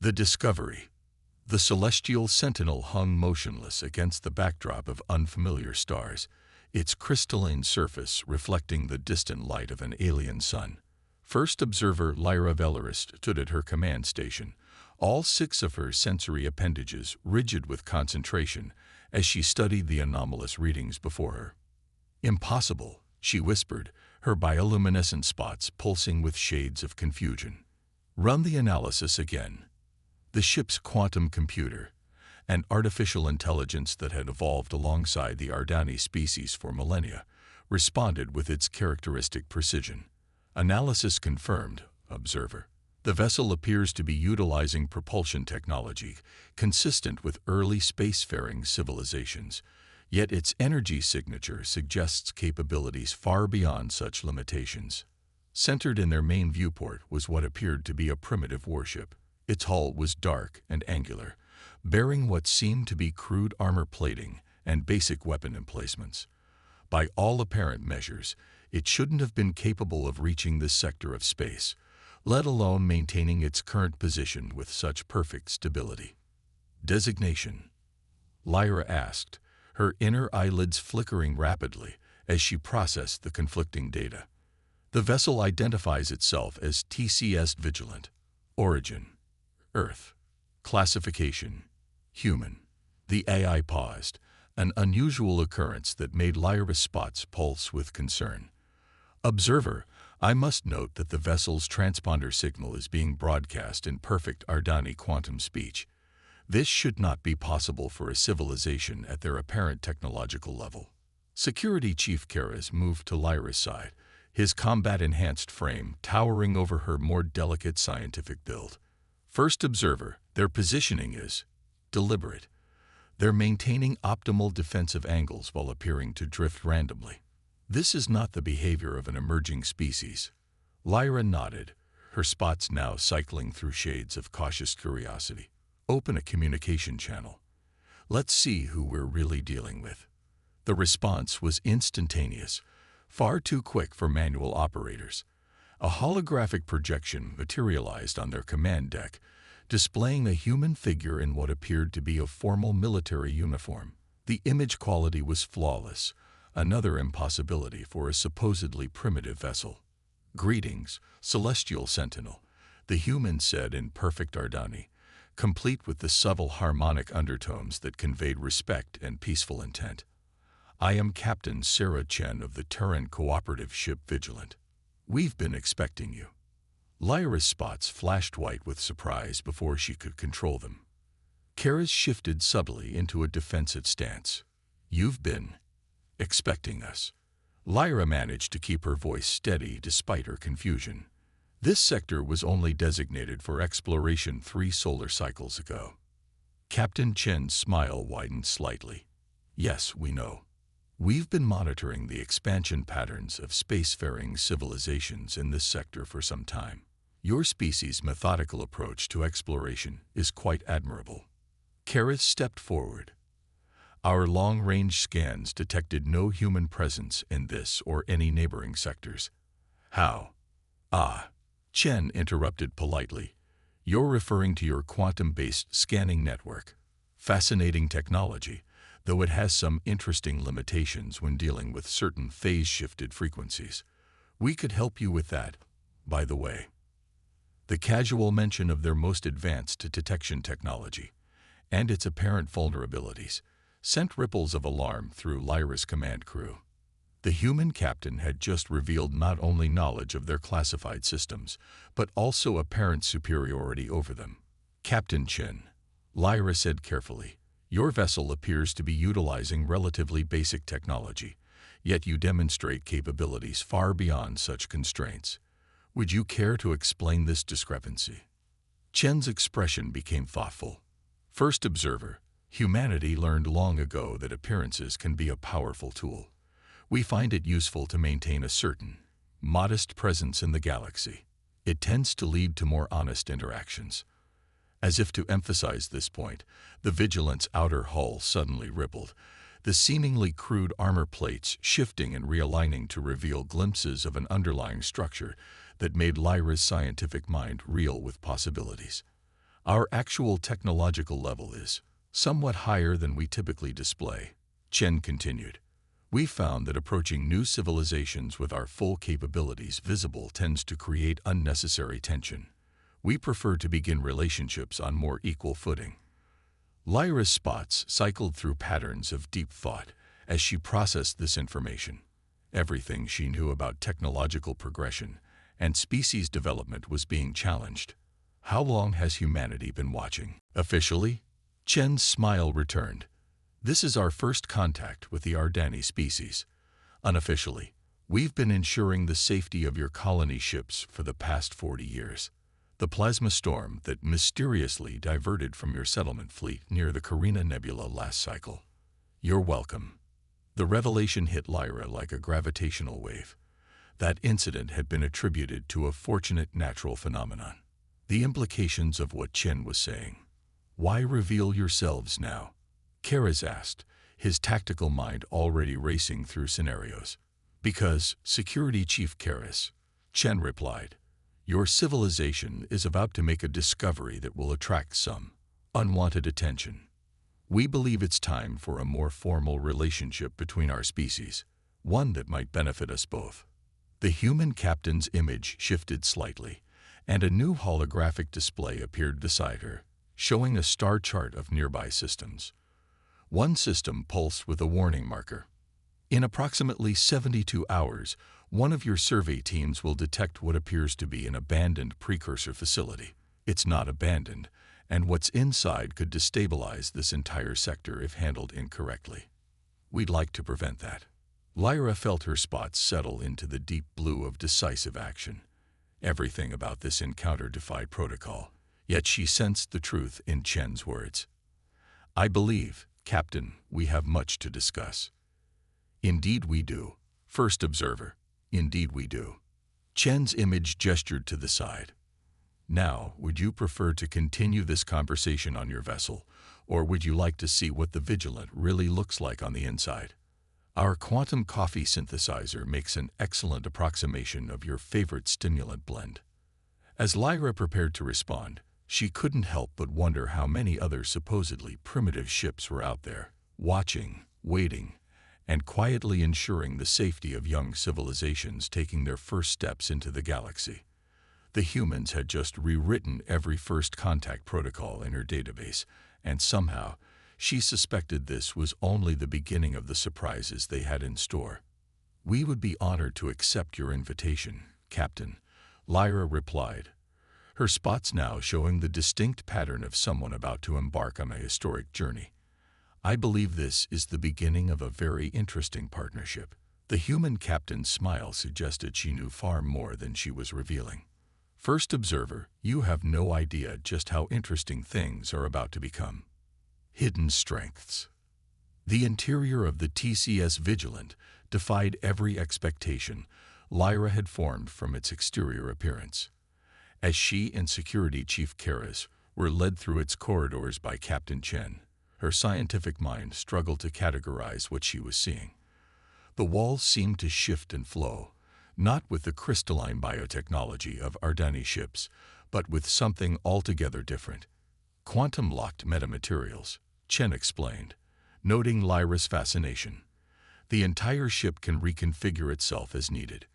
The discovery. The celestial sentinel hung motionless against the backdrop of unfamiliar stars, its crystalline surface reflecting the distant light of an alien sun. First observer Lyra Velarist stood at her command station, all six of her sensory appendages rigid with concentration as she studied the anomalous readings before her. "Impossible," she whispered, her bioluminescent spots pulsing with shades of confusion. "Run the analysis again." The ship's quantum computer, an artificial intelligence that had evolved alongside the Ardani species for millennia, responded with its characteristic precision. "Analysis confirmed, observer. The vessel appears to be utilizing propulsion technology consistent with early spacefaring civilizations, yet its energy signature suggests capabilities far beyond such limitations." Centered in their main viewport was what appeared to be a primitive warship. Its hull was dark and angular, bearing what seemed to be crude armor plating and basic weapon emplacements. By all apparent measures, it shouldn't have been capable of reaching this sector of space, let alone maintaining its current position with such perfect stability. "Designation?" Lyra asked, her inner eyelids flickering rapidly as she processed the conflicting data. "The vessel identifies itself as TCS Vigilant. Origin: Earth. Classification: Human." The AI paused, an unusual occurrence that made Lyra's spots pulse with concern. "Observer, I must note that the vessel's transponder signal is being broadcast in perfect Ardani quantum speech. This should not be possible for a civilization at their apparent technological level." Security Chief Karas moved to Lyra's side, his combat-enhanced frame towering over her more delicate scientific build. "First observer, their positioning is deliberate. They're maintaining optimal defensive angles while appearing to drift randomly. This is not the behavior of an emerging species." Lyra nodded, her spots now cycling through shades of cautious curiosity. "Open a communication channel. Let's see who we're really dealing with." The response was instantaneous, far too quick for manual operators. A holographic projection materialized on their command deck, displaying a human figure in what appeared to be a formal military uniform. The image quality was flawless, another impossibility for a supposedly primitive vessel. "Greetings, Celestial Sentinel," the human said in perfect Ardani, complete with the subtle harmonic undertones that conveyed respect and peaceful intent. "I am Captain Sarah Chen of the Terran cooperative ship Vigilant. We've been expecting you." Lyra's spots flashed white with surprise before she could control them. Karas shifted subtly into a defensive stance. "You've been expecting us." Lyra managed to keep her voice steady despite her confusion. "This sector was only designated for exploration 3 solar cycles ago." Captain Chen's smile widened slightly. "Yes, we know. We've been monitoring the expansion patterns of spacefaring civilizations in this sector for some time. Your species' methodical approach to exploration is quite admirable." Karas stepped forward. "Our long-range scans detected no human presence in this or any neighboring sectors." "How?" "Ah," Chen interrupted politely. "You're referring to your quantum-based scanning network. Fascinating technology, though it has some interesting limitations when dealing with certain phase-shifted frequencies. We could help you with that, by the way." The casual mention of their most advanced detection technology and its apparent vulnerabilities sent ripples of alarm through Lyra's command crew. The human captain had just revealed not only knowledge of their classified systems, but also apparent superiority over them. "Captain Chen," Lyra said carefully, "your vessel appears to be utilizing relatively basic technology, yet you demonstrate capabilities far beyond such constraints. Would you care to explain this discrepancy?" Chen's expression became thoughtful. "First observer, humanity learned long ago that appearances can be a powerful tool. We find it useful to maintain a certain, modest presence in the galaxy. It tends to lead to more honest interactions." As if to emphasize this point, the Vigilant's outer hull suddenly rippled, the seemingly crude armor plates shifting and realigning to reveal glimpses of an underlying structure that made Lyra's scientific mind reel with possibilities. Our actual technological level is somewhat higher than we typically display, Chen continued. We found that approaching new civilizations with our full capabilities visible tends to create unnecessary tension. We prefer to begin relationships on more equal footing. Lyra's spots cycled through patterns of deep thought as she processed this information. Everything she knew about technological progression and species development was being challenged. How long has humanity been watching? Officially, Chen's smile returned. This is our first contact with the Ardani species. Unofficially, we've been ensuring the safety of your colony ships for the past 40 years. The plasma storm that mysteriously diverted from your settlement fleet near the Carina Nebula last cycle. You're welcome. The revelation hit Lyra like a gravitational wave. That incident had been attributed to a fortunate natural phenomenon. The implications of what Chen was saying. Why reveal yourselves now? Karas asked, his tactical mind already racing through scenarios. Because, Security Chief Karas, Chen replied. Your civilization is about to make a discovery that will attract some unwanted attention. We believe it's time for a more formal relationship between our species, one that might benefit us both. The human captain's image shifted slightly, and a new holographic display appeared beside her, showing a star chart of nearby systems. One system pulsed with a warning marker. In approximately 72 hours, one of your survey teams will detect what appears to be an abandoned precursor facility. It's not abandoned, and what's inside could destabilize this entire sector if handled incorrectly. We'd like to prevent that. Lyra felt her spots settle into the deep blue of decisive action. Everything about this encounter defied protocol, yet she sensed the truth in Chen's words. I believe, Captain, we have much to discuss. Indeed we do. First observer. Indeed we do. Chen's image gestured to the side. Now, would you prefer to continue this conversation on your vessel, or would you like to see what the Vigilant really looks like on the inside? Our quantum coffee synthesizer makes an excellent approximation of your favorite stimulant blend. As Lyra prepared to respond, she couldn't help but wonder how many other supposedly primitive ships were out there, watching, waiting, and quietly ensuring the safety of young civilizations taking their first steps into the galaxy. The humans had just rewritten every first contact protocol in her database, and somehow, she suspected this was only the beginning of the surprises they had in store. We would be honored to accept your invitation, Captain, Lyra replied, her spots now showing the distinct pattern of someone about to embark on a historic journey. I believe this is the beginning of a very interesting partnership. The human captain's smile suggested she knew far more than she was revealing. First observer, you have no idea just how interesting things are about to become. Hidden strengths. The interior of the TCS Vigilant defied every expectation Lyra had formed from its exterior appearance. As she and Security Chief Karas were led through its corridors by Captain Chen, her scientific mind struggled to categorize what she was seeing. The walls seemed to shift and flow, not with the crystalline biotechnology of Ardani ships, but with something altogether different. Quantum-locked metamaterials, Chen explained, noting Lyra's fascination. The entire ship can reconfigure itself as needed,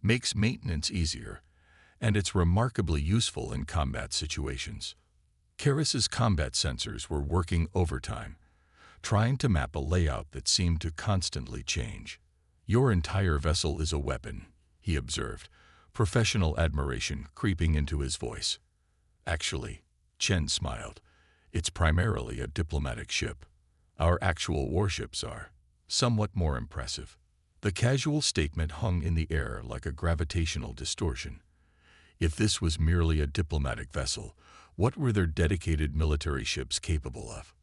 makes maintenance easier, and it's remarkably useful in combat situations. Karas's combat sensors were working overtime, trying to map a layout that seemed to constantly change. Your entire vessel is a weapon, he observed, professional admiration creeping into his voice. Actually, Chen smiled. It's primarily a diplomatic ship. Our actual warships are somewhat more impressive. The casual statement hung in the air like a gravitational distortion. If this was merely a diplomatic vessel, what were their dedicated military ships capable of?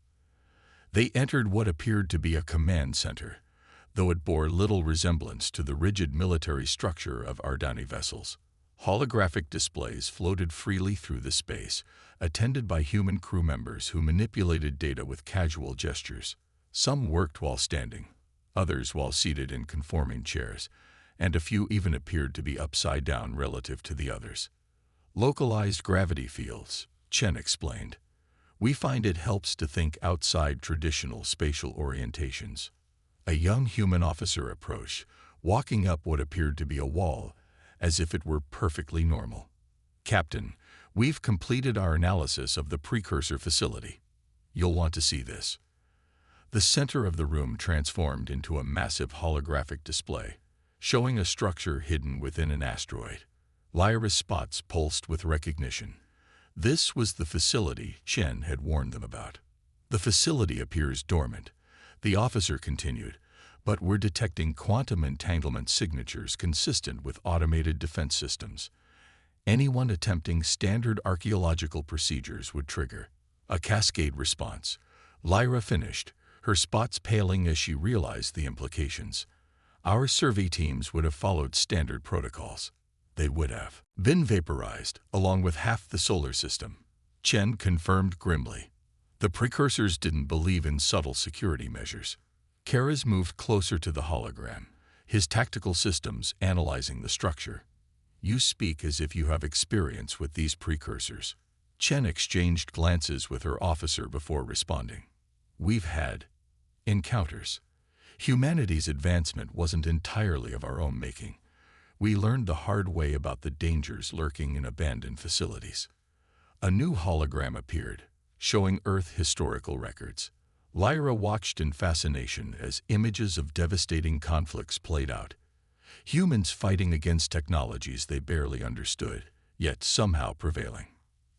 They entered what appeared to be a command center, though it bore little resemblance to the rigid military structure of Ardani vessels. Holographic displays floated freely through the space, attended by human crew members who manipulated data with casual gestures. Some worked while standing, others while seated in conforming chairs, and a few even appeared to be upside down relative to the others. Localized gravity fields, Chen explained. We find it helps to think outside traditional spatial orientations. A young human officer approached, walking up what appeared to be a wall, as if it were perfectly normal. Captain, we've completed our analysis of the precursor facility. You'll want to see this. The center of the room transformed into a massive holographic display, showing a structure hidden within an asteroid. Lyra's spots pulsed with recognition. This was the facility Chen had warned them about. The facility appears dormant, the officer continued, but we're detecting quantum entanglement signatures consistent with automated defense systems. Anyone attempting standard archaeological procedures would trigger a cascade response. Lyra finished, her spots paling as she realized the implications. Our survey teams would have followed standard protocols. They would have been vaporized, along with half the solar system. Chen confirmed grimly. The precursors didn't believe in subtle security measures. Kara's moved closer to the hologram, his tactical systems analyzing the structure. You speak as if you have experience with these precursors. Chen exchanged glances with her officer before responding. We've had encounters. Humanity's advancement wasn't entirely of our own making. We learned the hard way about the dangers lurking in abandoned facilities. A new hologram appeared, showing Earth historical records. Lyra watched in fascination as images of devastating conflicts played out. Humans fighting against technologies they barely understood, yet somehow prevailing.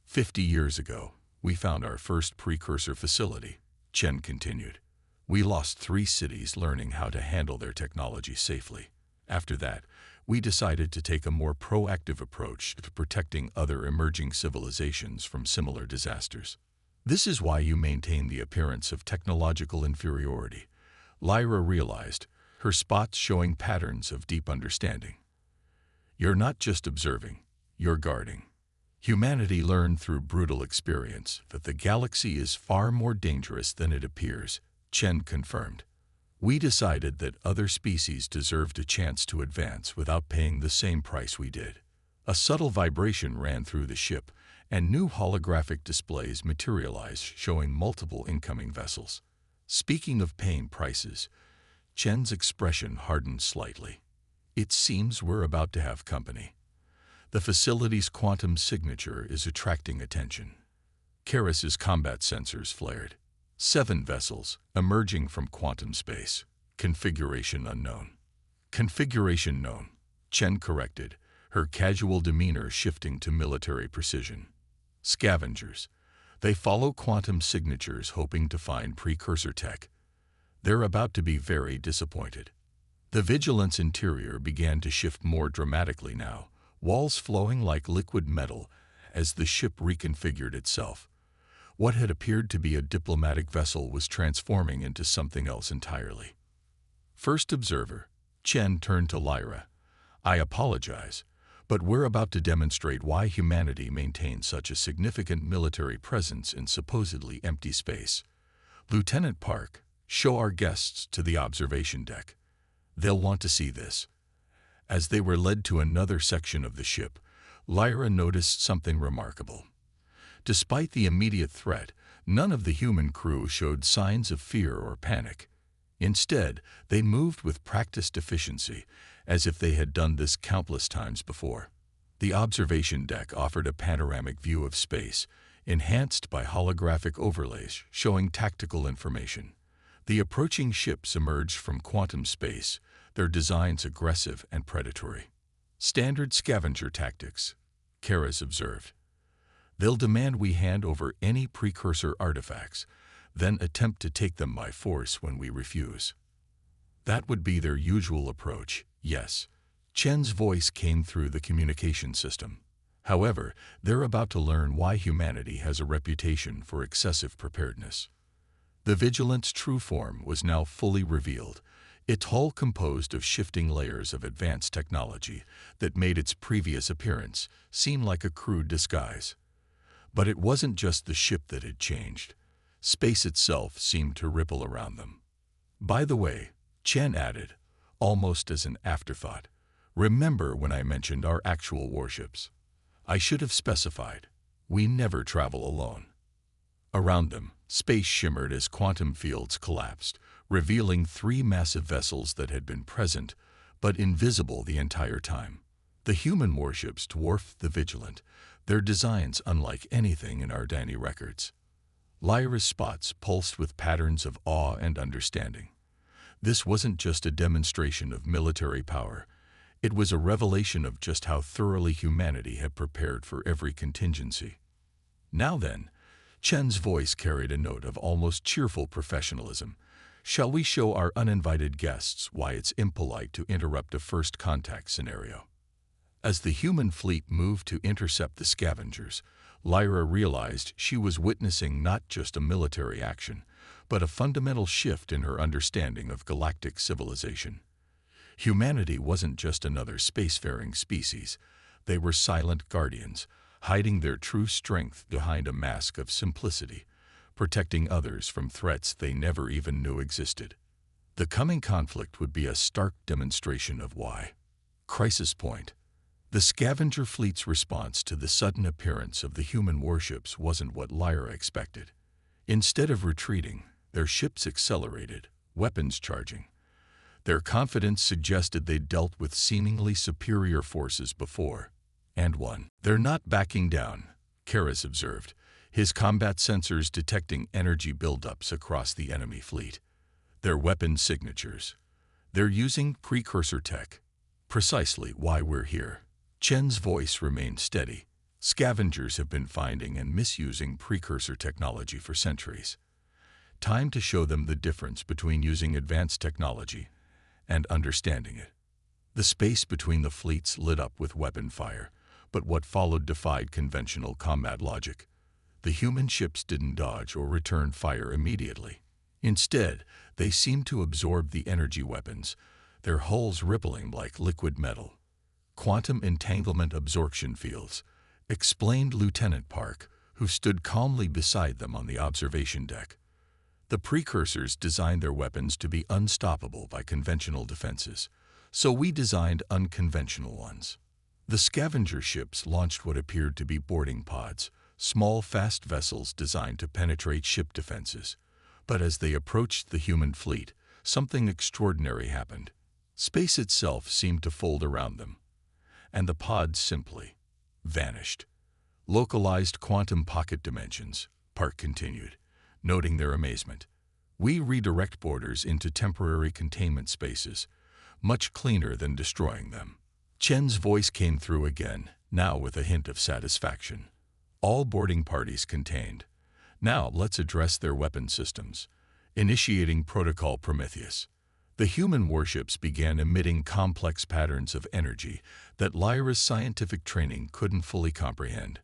50 years ago, we found our first precursor facility, Chen continued. We lost 3 cities learning how to handle their technology safely. After that, we decided to take a more proactive approach to protecting other emerging civilizations from similar disasters. This is why you maintain the appearance of technological inferiority. Lyra realized, her spots showing patterns of deep understanding. You're not just observing, you're guarding. Humanity learned through brutal experience that the galaxy is far more dangerous than it appears, Chen confirmed. We decided that other species deserved a chance to advance without paying the same price we did. A subtle vibration ran through the ship, and new holographic displays materialized showing multiple incoming vessels. Speaking of paying prices, Chen's expression hardened slightly. It seems we're about to have company. The facility's quantum signature is attracting attention. Karis's combat sensors flared. 7 vessels, emerging from quantum space. Configuration unknown. Configuration known, Chen corrected, her casual demeanor shifting to military precision. Scavengers. They follow quantum signatures hoping to find precursor tech. They're about to be very disappointed. The Vigilance interior began to shift more dramatically now, walls flowing like liquid metal as the ship reconfigured itself. What had appeared to be a diplomatic vessel was transforming into something else entirely. First observer, Chen turned to Lyra. I apologize, but we're about to demonstrate why humanity maintains such a significant military presence in supposedly empty space. Lieutenant Park, show our guests to the observation deck. They'll want to see this. As they were led to another section of the ship, Lyra noticed something remarkable. Despite the immediate threat, none of the human crew showed signs of fear or panic. Instead, they moved with practiced efficiency, as if they had done this countless times before. The observation deck offered a panoramic view of space, enhanced by holographic overlays showing tactical information. The approaching ships emerged from quantum space, their designs aggressive and predatory. Standard scavenger tactics, Karis observed. They'll demand we hand over any precursor artifacts, then attempt to take them by force when we refuse. That would be their usual approach, yes. Chen's voice came through the communication system. However, they're about to learn why humanity has a reputation for excessive preparedness. The Vigilant's true form was now fully revealed, its hull composed of shifting layers of advanced technology that made its previous appearance seem like a crude disguise. But it wasn't just the ship that had changed. Space itself seemed to ripple around them. By the way, Chen added, almost as an afterthought, remember when I mentioned our actual warships? I should have specified. We never travel alone. Around them, space shimmered as quantum fields collapsed, revealing three massive vessels that had been present, but invisible the entire time. The human warships dwarfed the Vigilant, their designs unlike anything in Ardani records. Lyra's spots pulsed with patterns of awe and understanding. This wasn't just a demonstration of military power. It was a revelation of just how thoroughly humanity had prepared for every contingency. Now then, Chen's voice carried a note of almost cheerful professionalism. Shall we show our uninvited guests why it's impolite to interrupt a first contact scenario? As the human fleet moved to intercept the scavengers, Lyra realized she was witnessing not just a military action, but a fundamental shift in her understanding of galactic civilization. Humanity wasn't just another spacefaring species. They were silent guardians, hiding their true strength behind a mask of simplicity, protecting others from threats they never even knew existed. The coming conflict would be a stark demonstration of why. Crisis point. The scavenger fleet's response to the sudden appearance of the human warships wasn't what Lyra expected. Instead of retreating, their ships accelerated, weapons charging. Their confidence suggested they'd dealt with seemingly superior forces before, and won. They're not backing down, Karas observed, his combat sensors detecting energy buildups across the enemy fleet. Their weapon signatures. They're using precursor tech. Precisely why we're here. Chen's voice remained steady. Scavengers have been finding and misusing precursor technology for centuries. Time to show them the difference between using advanced technology and understanding it. The space between the fleets lit up with weapon fire, but what followed defied conventional combat logic. The human ships didn't dodge or return fire immediately. Instead, they seemed to absorb the energy weapons, their hulls rippling like liquid metal. Quantum entanglement absorption fields, explained Lieutenant Park, who stood calmly beside them on the observation deck. The precursors designed their weapons to be unstoppable by conventional defenses, so we designed unconventional ones. The scavenger ships launched what appeared to be boarding pods, small, fast vessels designed to penetrate ship defenses. But as they approached the human fleet, something extraordinary happened. Space itself seemed to fold around them, and the pods simply vanished. Localized quantum pocket dimensions, Park continued, noting their amazement. We redirect borders into temporary containment spaces, much cleaner than destroying them. Chen's voice came through again, now with a hint of satisfaction. All boarding parties contained. Now let's address their weapon systems. Initiating Protocol Prometheus. The human warships began emitting complex patterns of energy that Lyra's scientific training couldn't fully comprehend.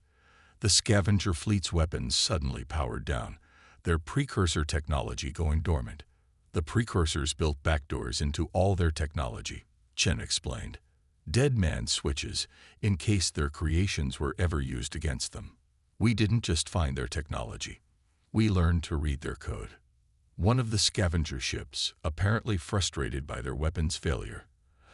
The scavenger fleet's weapons suddenly powered down, their precursor technology going dormant. The precursors built backdoors into all their technology, Chen explained. Dead man switches, in case their creations were ever used against them. We didn't just find their technology. We learned to read their code. One of the scavenger ships, apparently frustrated by their weapon's failure,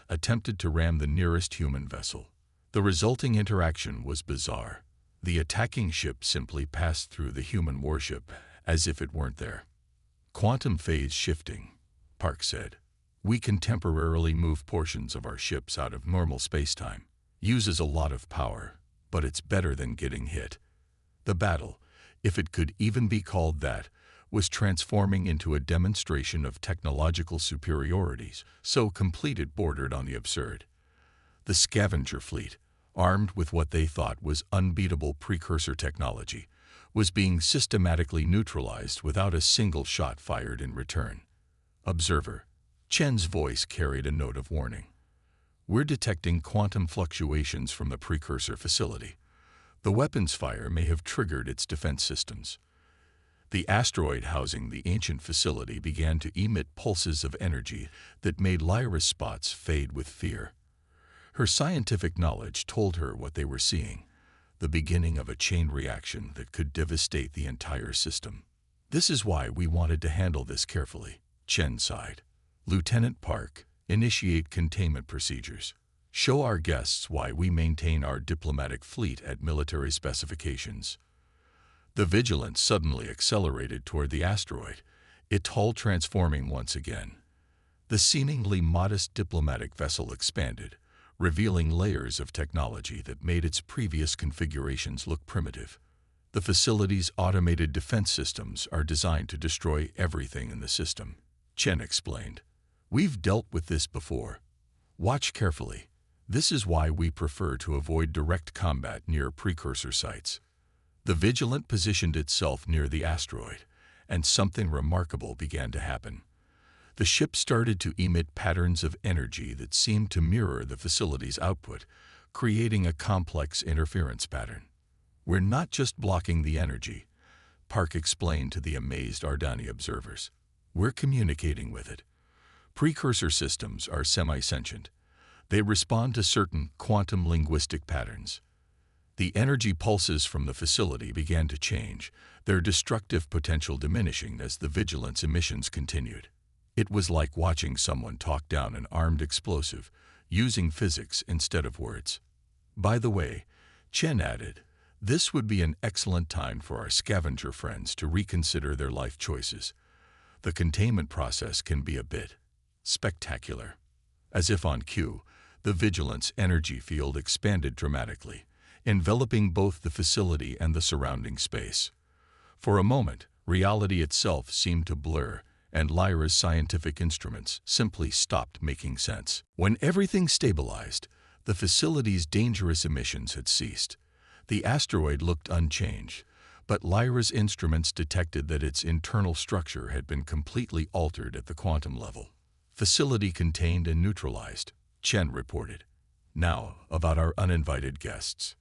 attempted to ram the nearest human vessel. The resulting interaction was bizarre. The attacking ship simply passed through the human warship as if it weren't there. Quantum phase shifting, Park said. We can temporarily move portions of our ships out of normal spacetime. Uses a lot of power, but it's better than getting hit. The battle, if it could even be called that, was transforming into a demonstration of technological superiorities, so complete it bordered on the absurd. The scavenger fleet, armed with what they thought was unbeatable precursor technology, was being systematically neutralized without a single shot fired in return. Observer. Chen's voice carried a note of warning. We're detecting quantum fluctuations from the precursor facility. The weapons fire may have triggered its defense systems. The asteroid housing the ancient facility began to emit pulses of energy that made Lyra's spots fade with fear. Her scientific knowledge told her what they were seeing, the beginning of a chain reaction that could devastate the entire system. This is why we wanted to handle this carefully, Chen sighed. Lieutenant Park, initiate containment procedures. Show our guests why we maintain our diplomatic fleet at military specifications. The Vigilance suddenly accelerated toward the asteroid, its hull transforming once again. The seemingly modest diplomatic vessel expanded, revealing layers of technology that made its previous configurations look primitive. The facility's automated defense systems are designed to destroy everything in the system, Chen explained. We've dealt with this before. Watch carefully. This is why we prefer to avoid direct combat near precursor sites. The Vigilant positioned itself near the asteroid, and something remarkable began to happen. The ship started to emit patterns of energy that seemed to mirror the facility's output, creating a complex interference pattern. We're not just blocking the energy, Park explained to the amazed Ardani observers. We're communicating with it. Precursor systems are semi-sentient. They respond to certain quantum linguistic patterns. The energy pulses from the facility began to change, their destructive potential diminishing as the Vigilance emissions continued. It was like watching someone talk down an armed explosive, using physics instead of words. By the way, Chen added, this would be an excellent time for our scavenger friends to reconsider their life choices. The containment process can be a bit spectacular. As if on cue, the Vigilance energy field expanded dramatically, enveloping both the facility and the surrounding space. For a moment, reality itself seemed to blur, and Lyra's scientific instruments simply stopped making sense. When everything stabilized, the facility's dangerous emissions had ceased. The asteroid looked unchanged, but Lyra's instruments detected that its internal structure had been completely altered at the quantum level. Facility contained and neutralized, Chen reported. Now, about our uninvited guests.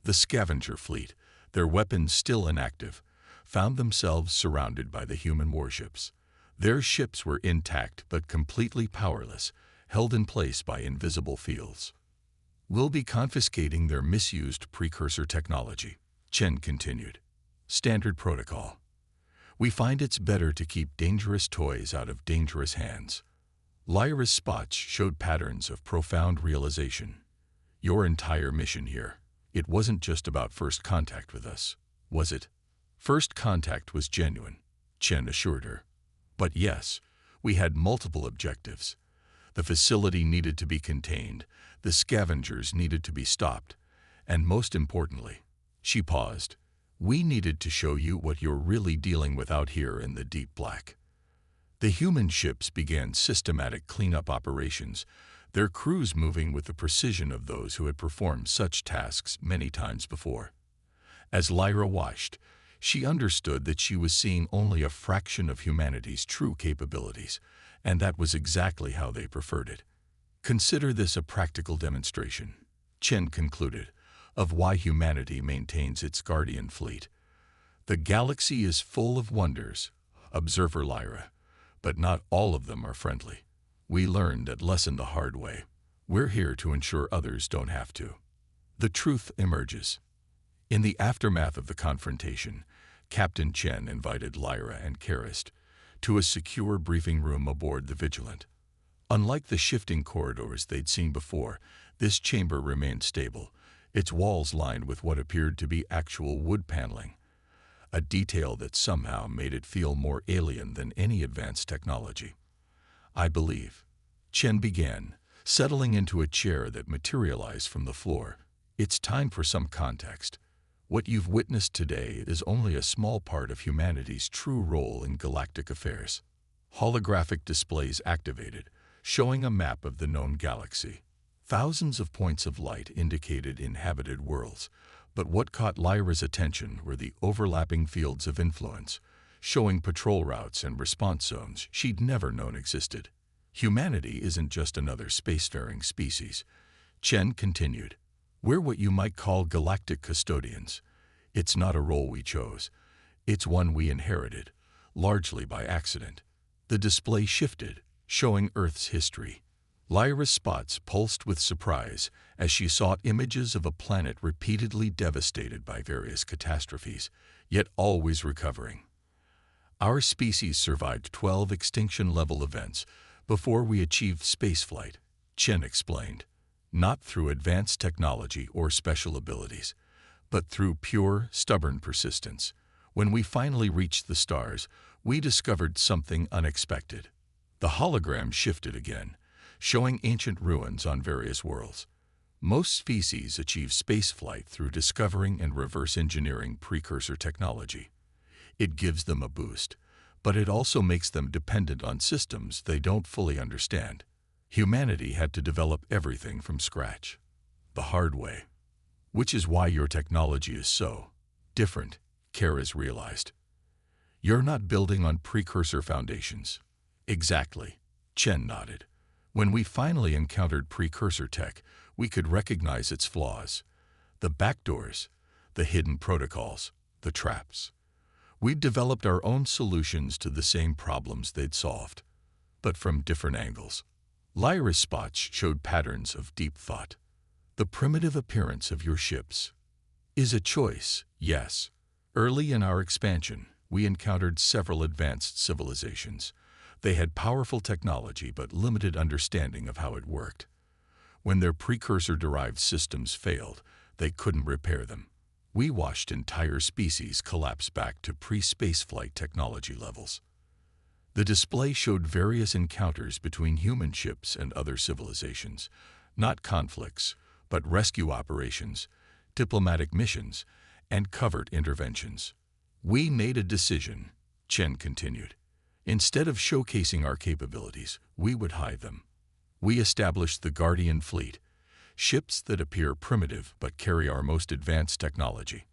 The scavenger fleet, their weapons still inactive, found themselves surrounded by the human warships. Their ships were intact but completely powerless, held in place by invisible fields. We'll be confiscating their misused precursor technology, Chen continued. Standard protocol. We find it's better to keep dangerous toys out of dangerous hands. Lyra's spots showed patterns of profound realization. Your entire mission here, it wasn't just about first contact with us, was it? First contact was genuine, Chen assured her. But yes, we had multiple objectives. The facility needed to be contained, the scavengers needed to be stopped, and most importantly, she paused, we needed to show you what you're really dealing with out here in the deep black. The human ships began systematic cleanup operations, their crews moving with the precision of those who had performed such tasks many times before. As Lyra watched, she understood that she was seeing only a fraction of humanity's true capabilities, and that was exactly how they preferred it. Consider this a practical demonstration, Chen concluded, of why humanity maintains its guardian fleet. The galaxy is full of wonders, observer Lyra, but not all of them are friendly. We learned that lesson the hard way. We're here to ensure others don't have to. The truth emerges. In the aftermath of the confrontation, Captain Chen invited Lyra and Karist to a secure briefing room aboard the Vigilant. Unlike the shifting corridors they'd seen before, this chamber remained stable, its walls lined with what appeared to be actual wood paneling, a detail that somehow made it feel more alien than any advanced technology. I believe, Chen began, settling into a chair that materialized from the floor. It's time for some context. What you've witnessed today is only a small part of humanity's true role in galactic affairs. Holographic displays activated, showing a map of the known galaxy. Thousands of points of light indicated inhabited worlds, but what caught Lyra's attention were the overlapping fields of influence, showing patrol routes and response zones she'd never known existed. Humanity isn't just another spacefaring species, Chen continued. We're what you might call galactic custodians. It's not a role we chose. It's one we inherited, largely by accident. The display shifted, showing Earth's history. Lyra's spots pulsed with surprise as she saw images of a planet repeatedly devastated by various catastrophes, yet always recovering. Our species survived 12 extinction-level events before we achieved spaceflight, Chen explained. not through advanced technology or special abilities, but through pure, stubborn persistence. When we finally reached the stars, we discovered something unexpected. The hologram shifted again, showing ancient ruins on various worlds. Most species achieve spaceflight through discovering and reverse engineering precursor technology. It gives them a boost, but it also makes them dependent on systems they don't fully understand. Humanity had to develop everything from scratch, the hard way. Which is why your technology is so different, Kara's realized. You're not building on precursor foundations. Exactly, Chen nodded. When we finally encountered precursor tech, we could recognize its flaws. The backdoors, the hidden protocols, the traps. We'd developed our own solutions to the same problems they'd solved, but from different angles. Lyra's spots showed patterns of deep thought. The primitive appearance of your ships is a choice, yes. Early in our expansion, we encountered several advanced civilizations. They had powerful technology but limited understanding of how it worked. When their precursor-derived systems failed, they couldn't repair them. We watched entire species collapse back to pre-spaceflight technology levels. The display showed various encounters between human ships and other civilizations, not conflicts, but rescue operations, diplomatic missions, and covert interventions. We made a decision, Chen continued. Instead of showcasing our capabilities, we would hide them. We established the Guardian Fleet, ships that appear primitive but carry our most advanced technology.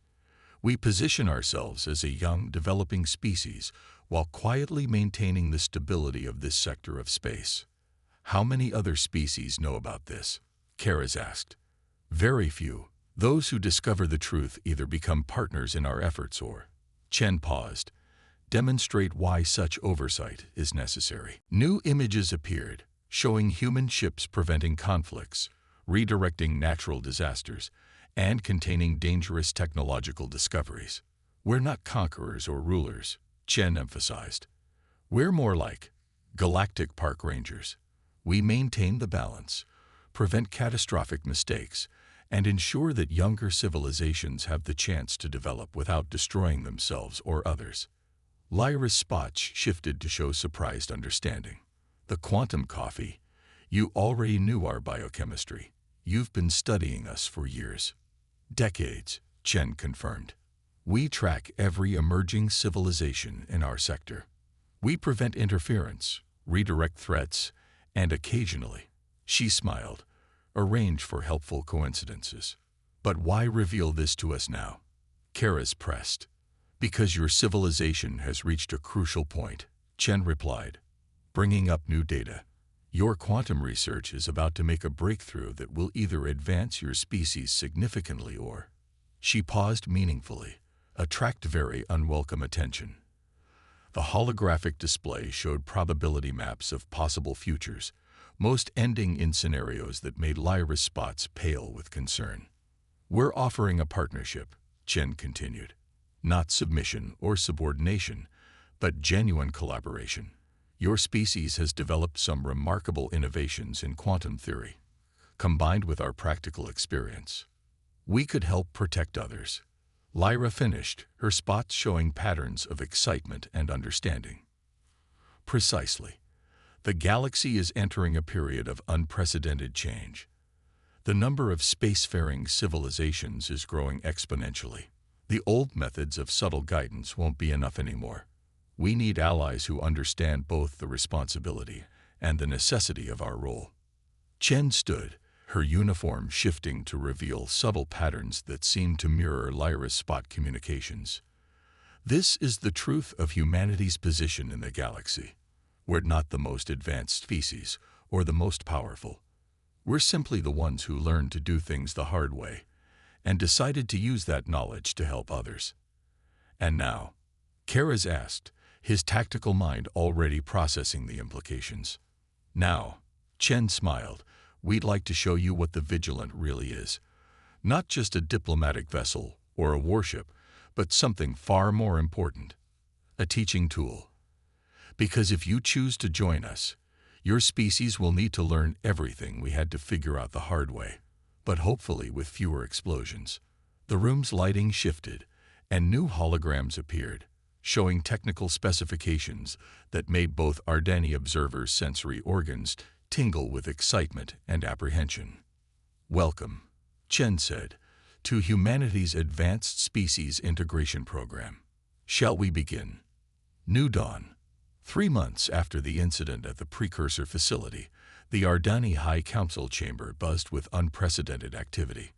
We position ourselves as a young, developing species while quietly maintaining the stability of this sector of space. How many other species know about this? Kara's asked. Very few. Those who discover the truth either become partners in our efforts or, Chen paused, demonstrate why such oversight is necessary. New images appeared, showing human ships preventing conflicts, redirecting natural disasters, and containing dangerous technological discoveries. We're not conquerors or rulers, Chen emphasized. We're more like galactic park rangers. We maintain the balance, prevent catastrophic mistakes, and ensure that younger civilizations have the chance to develop without destroying themselves or others. Lyra's spots shifted to show surprised understanding. The quantum coffee. You already knew our biochemistry. You've been studying us for years. Decades, Chen confirmed. We track every emerging civilization in our sector. We prevent interference, redirect threats, and occasionally, she smiled, arrange for helpful coincidences. But why reveal this to us now? Kara's pressed. Because your civilization has reached a crucial point, Chen replied, bringing up new data. Your quantum research is about to make a breakthrough that will either advance your species significantly or, she paused meaningfully, attract very unwelcome attention. The holographic display showed probability maps of possible futures, most ending in scenarios that made Lyra's spots pale with concern. We're offering a partnership, Chen continued. Not submission or subordination, but genuine collaboration. Your species has developed some remarkable innovations in quantum theory, combined with our practical experience. We could help protect others. Lyra finished, her spots showing patterns of excitement and understanding. Precisely. The galaxy is entering a period of unprecedented change. The number of spacefaring civilizations is growing exponentially. The old methods of subtle guidance won't be enough anymore. We need allies who understand both the responsibility and the necessity of our role. Chen stood, her uniform shifting to reveal subtle patterns that seemed to mirror Lyra's spot communications. This is the truth of humanity's position in the galaxy. We're not the most advanced species or the most powerful. We're simply the ones who learned to do things the hard way and decided to use that knowledge to help others. And now, Kara's asked, his tactical mind already processing the implications. Now, Chen smiled, we'd like to show you what the Vigilant really is. Not just a diplomatic vessel or a warship, but something far more important. A teaching tool. Because if you choose to join us, Your species will need to learn everything we had to figure out the hard way, but hopefully with fewer explosions. The room's lighting shifted, and new holograms appeared, showing technical specifications that made both Ardani observers' sensory organs tingle with excitement and apprehension. "Welcome," Chen said, "to humanity's Advanced Species Integration Program. Shall we begin?" New Dawn. 3 months after the incident at the precursor facility, the Ardani High Council chamber buzzed with unprecedented activity.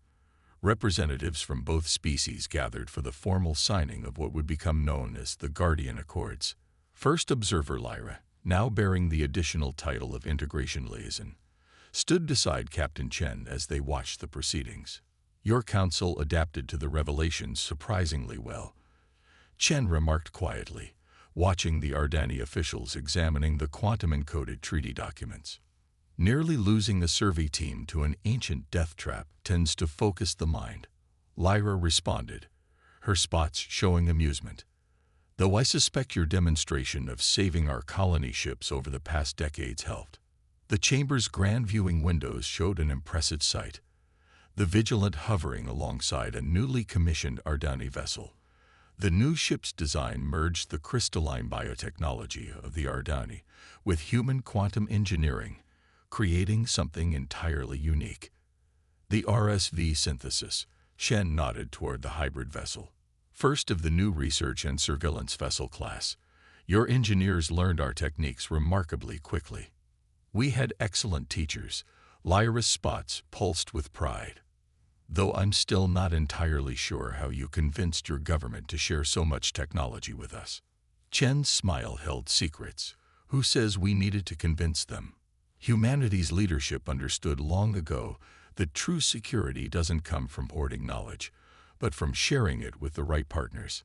Representatives from both species gathered for the formal signing of what would become known as the Guardian Accords. First Observer Lyra, now bearing the additional title of Integration Liaison, stood beside Captain Chen as they watched the proceedings. "Your council adapted to the revelations surprisingly well," Chen remarked quietly, watching the Ardani officials examining the quantum-encoded treaty documents. "Nearly losing a survey team to an ancient death trap tends to focus the mind," Lyra responded, her spots showing amusement. "Though I suspect your demonstration of saving our colony ships over the past decades helped." The chamber's grand viewing windows showed an impressive sight: the Vigilant hovering alongside a newly commissioned Ardani vessel. The new ship's design merged the crystalline biotechnology of the Ardani with human quantum engineering, creating something entirely unique. "The RSV synthesis," Shen nodded toward the hybrid vessel. "First of the new research and surveillance vessel class. Your engineers learned our techniques remarkably quickly." "We had excellent teachers," Lyra's spots pulsed with pride. "Though I'm still not entirely sure how you convinced your government to share so much technology with us." Chen's smile held secrets. "Who says we needed to convince them? Humanity's leadership understood long ago that true security doesn't come from hoarding knowledge, but from sharing it with the right partners."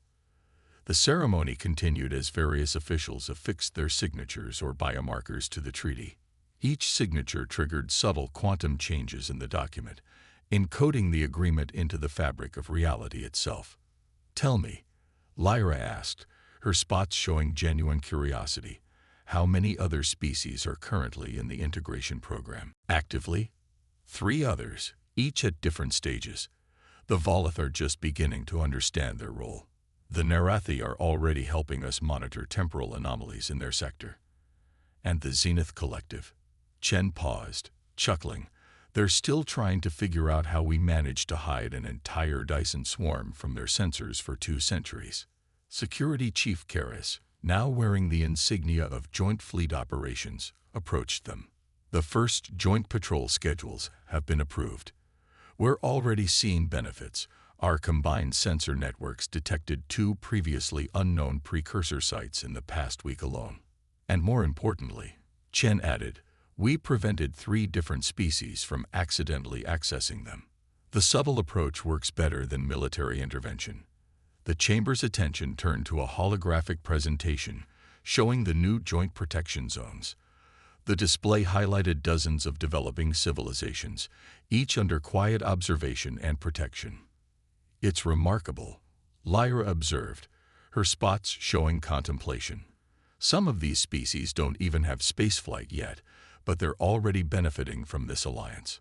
The ceremony continued as various officials affixed their signatures or biomarkers to the treaty. Each signature triggered subtle quantum changes in the document, encoding the agreement into the fabric of reality itself. "Tell me," Lyra asked, her spots showing genuine curiosity, "how many other species are currently in the integration program?" "Actively? 3 others, each at different stages. The Volith are just beginning to understand their role. The Narathi are already helping us monitor temporal anomalies in their sector. And the Zenith Collective." Chen paused, chuckling. "They're still trying to figure out how we managed to hide an entire Dyson swarm from their sensors for 2 centuries. Security Chief Karras, now wearing the insignia of Joint Fleet Operations, approached them. "The first joint patrol schedules have been approved. We're already seeing benefits. Our combined sensor networks detected 2 previously unknown precursor sites in the past week alone. And more importantly," Chen added, "we prevented 3 different species from accidentally accessing them. The subtle approach works better than military intervention." The chamber's attention turned to a holographic presentation showing the new joint protection zones. The display highlighted dozens of developing civilizations, each under quiet observation and protection. "It's remarkable," Lyra observed, her spots showing contemplation. "Some of these species don't even have spaceflight yet, but they're already benefiting from this alliance."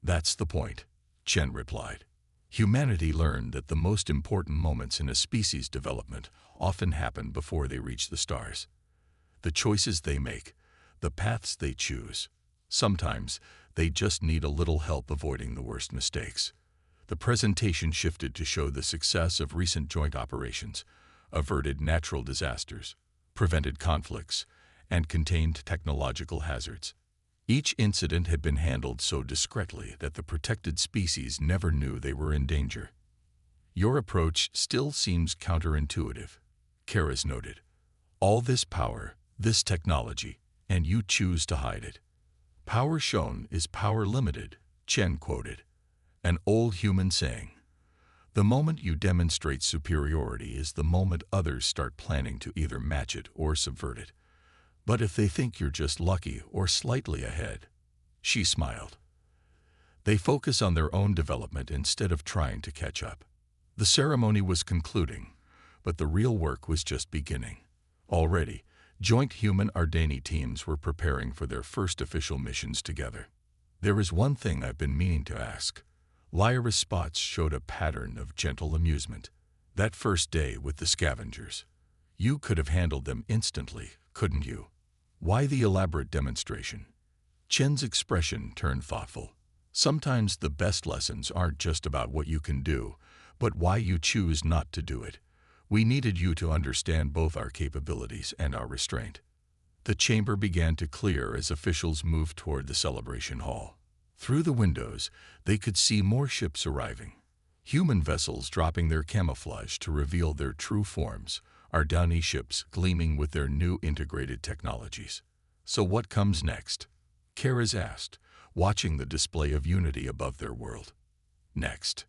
"That's the point," Chen replied. "Humanity learned that the most important moments in a species' development often happen before they reach the stars. The choices they make, the paths they choose, sometimes they just need a little help avoiding the worst mistakes." The presentation shifted to show the success of recent joint operations, averted natural disasters, prevented conflicts, and contained technological hazards. Each incident had been handled so discreetly that the protected species never knew they were in danger. "Your approach still seems counterintuitive," Karras noted. "All this power, this technology, and you choose to hide it." "Power shown is power limited," Chen quoted, an old human saying. "The moment you demonstrate superiority is the moment others start planning to either match it or subvert it. But if they think you're just lucky or slightly ahead," she smiled, "they focus on their own development instead of trying to catch up." The ceremony was concluding, but the real work was just beginning. Already, Joint human-Ardani teams were preparing for their first official missions together. There is one thing I've been meaning to ask. Lyra's spots showed a pattern of gentle amusement. That first day with the scavengers. You could have handled them instantly, couldn't you? Why the elaborate demonstration? Chen's expression turned thoughtful. Sometimes the best lessons aren't just about what you can do, but why you choose not to do it. We needed you to understand both our capabilities and our restraint. The chamber began to clear as officials moved toward the celebration hall. Through the windows, they could see more ships arriving. Human vessels dropping their camouflage to reveal their true forms, Ardani ships gleaming with their new integrated technologies. So what comes next? Kara's asked, watching the display of unity above their world. Next.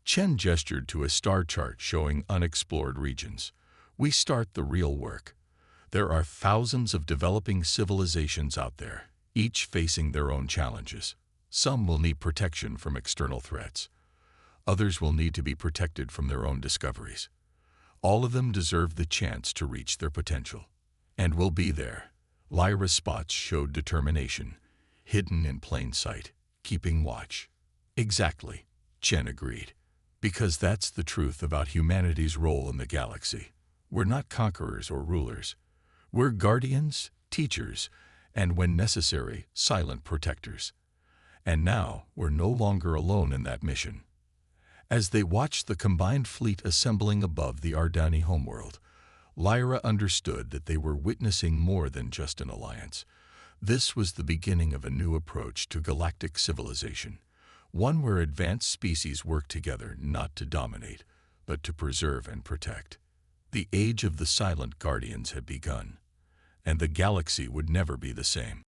Chen gestured to a star chart showing unexplored regions. We start the real work. There are thousands of developing civilizations out there, each facing their own challenges. Some will need protection from external threats. Others will need to be protected from their own discoveries. All of them deserve the chance to reach their potential. And we'll be there. Lyra's spots showed determination, hidden in plain sight, keeping watch. Exactly, Chen agreed. Because that's the truth about humanity's role in the galaxy. We're not conquerors or rulers. We're guardians, teachers, and when necessary, silent protectors. And now we're no longer alone in that mission. As they watched the combined fleet assembling above the Ardani homeworld, Lyra understood that they were witnessing more than just an alliance. This was the beginning of a new approach to galactic civilization, one where advanced species work together not to dominate, but to preserve and protect. The age of the silent guardians had begun, and the galaxy would never be the same.